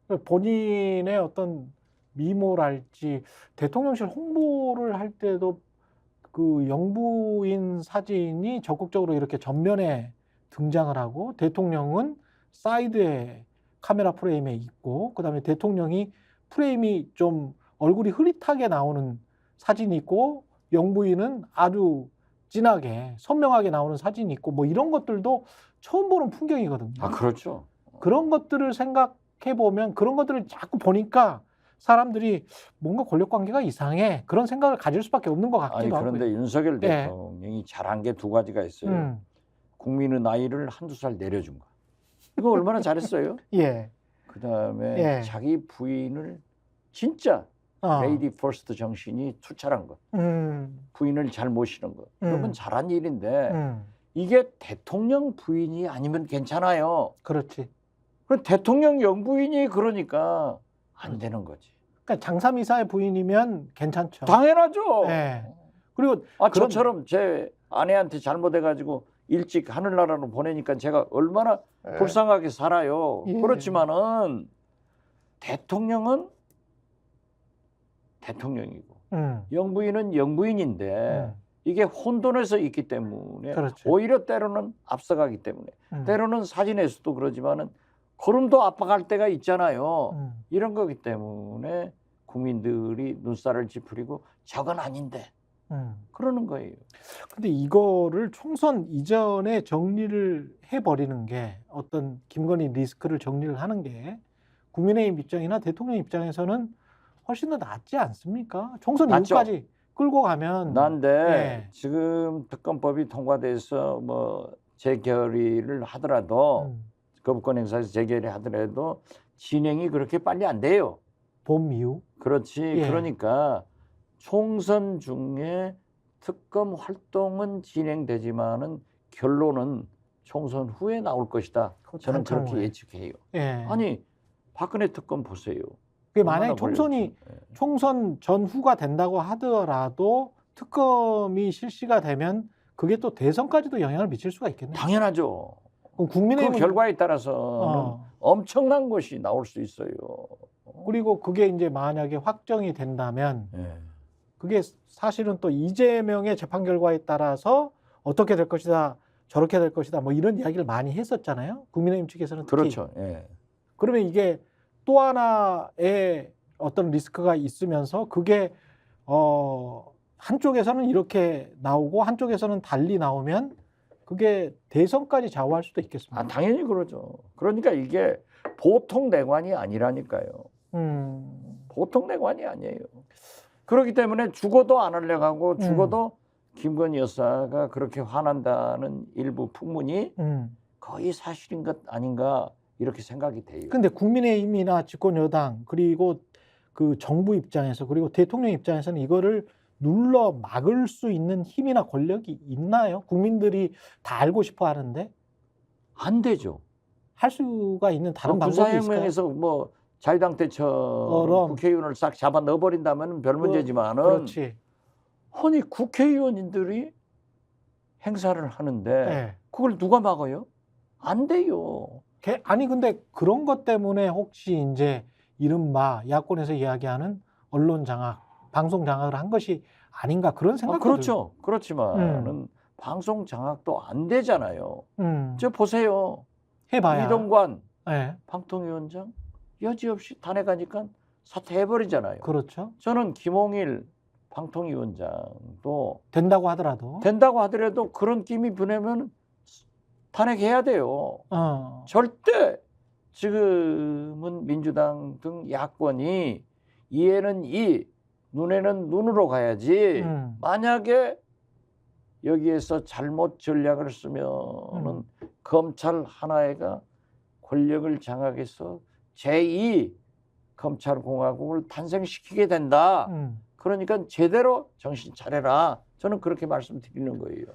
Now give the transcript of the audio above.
본인의 어떤 미모랄지 대통령실 홍보를 할 때도 그 영부인 사진이 적극적으로 이렇게 전면에 등장을 하고 대통령은 사이드에 카메라 프레임에 있고 그다음에 대통령이 프레임이 좀 얼굴이 흐릿하게 나오는 사진이 있고 영부인은 아주 진하게 선명하게 나오는 사진이 있고 뭐 이런 것들도 처음 보는 풍경이거든요. 아, 그렇죠. 그런 것들을 생각해 보면 그런 것들을 자꾸 보니까 사람들이 뭔가 권력 관계가 이상해 그런 생각을 가질 수밖에 없는 것 아니, 같기도 하고요. 그런데 윤석열 예. 대통령이 잘한 게 두 가지가 있어요. 국민의 나이를 한두 살 내려준 거. 이거 얼마나 잘했어요. 예. 그다음에 예. 자기 부인을 진짜 레이디 퍼스트 정신이 투철한 것. 부인을 잘 모시는 것. 이런 건 잘한 일인데 이게 대통령 부인이 아니면 괜찮아요. 그렇지. 그럼 대통령 영부인이 그러니까 안 되는 거지. 그러니까 장삼이사의 부인이면 괜찮죠. 당연하죠. 예. 그리고 저처럼 제 아내한테 잘못해가지고 일찍 하늘나라로 보내니까 제가 얼마나 불쌍하게 살아요. 예. 그렇지만은 대통령은 대통령이고 영부인은 영부인인데 이게 혼돈해서 있기 때문에 그렇죠. 오히려 때로는 앞서가기 때문에 때로는 사진에서도 그러지만은 걸음도 압박할 때가 있잖아요. 이런 거기 때문에 국민들이 눈살을 찌푸리고 저건 아닌데 그러는 거예요. 근데 이거를 총선 이전에 정리를 해버리는 게 어떤 김건희 리스크를 정리를 하는 게 국민의힘 입장이나 대통령 입장에서는 훨씬 더 낫지 않습니까? 총선 낫죠. 이후까지 끌고 가면. 난데 예. 지금 특검법이 통과돼서 뭐 재결의를 하더라도 거부권 행사에서 재결의 하더라도 진행이 그렇게 빨리 안 돼요. 봄 이후? 그렇지. 예. 그러니까 총선 중에 특검 활동은 진행되지만은 결론은 총선 후에 나올 것이다. 저는 그렇게 후에. 예측해요. 예. 아니 박근혜 특검 보세요. 그게 만약에 총선 전후가 된다고 하더라도 특검이 실시가 되면 그게 또 대선까지도 영향을 미칠 수가 있겠네요. 당연하죠. 그럼 국민의힘은 그 결과에 따라서는 엄청난 것이 나올 수 있어요. 그리고 그게 이제 만약에 확정이 된다면 그게 사실은 또 이재명의 재판 결과에 따라서 어떻게 될 것이다, 저렇게 될 것이다, 뭐 이런 이야기를 많이 했었잖아요. 국민의힘 측에서는 특히. 그렇죠. 예. 그러면 이게 또 하나의 어떤 리스크가 있으면서 그게 한쪽에서는 이렇게 나오고 한쪽에서는 달리 나오면 그게 대선까지 좌우할 수도 있겠습니다. 아, 당연히 그러죠. 그러니까 이게 보통 내관이 아니라니까요. 보통 내관이 아니에요. 그렇기 때문에 죽어도 안 하려고 하고 죽어도 김건희 여사가 그렇게 화난다는 일부 풍문이 거의 사실인 것 아닌가 이렇게 생각이 돼요. 근데 국민의힘이나 집권 여당 그리고 그 정부 입장에서 그리고 대통령 입장에서는 이거를 눌러 막을 수 있는 힘이나 권력이 있나요? 국민들이 다 알고 싶어 하는데 안 되죠. 할 수가 있는 다른 방법이 있을까요? 군사혁명에서 뭐 자유당 때처럼 국회의원을 싹 잡아 넣어버린다면 별 문제지만은 그렇지. 아니 국회의원들이 행사를 하는데 그걸 누가 막아요? 안 돼요. 아니 근데 그런 것 때문에 혹시 이제 이른바 야권에서 이야기하는 언론 장악, 방송 장악을 한 것이 아닌가 그런 생각도 그렇죠. 그렇지만은 방송 장악도 안 되잖아요. 저 보세요. 해봐야. 이동관 방통위원장 여지없이 탄핵하니까 사퇴해버리잖아요. 그렇죠. 저는 김홍일 방통위원장도 된다고 하더라도 그런 끼미 부내면 탄핵해야 돼요. 절대 지금은 민주당 등 야권이 이에는 이, 눈에는 눈으로 가야지. 만약에 여기에서 잘못 전략을 쓰면은 검찰 하나가 권력을 장악해서 제2 검찰공화국을 탄생시키게 된다. 그러니까 제대로 정신 차려라. 저는 그렇게 말씀드리는 거예요.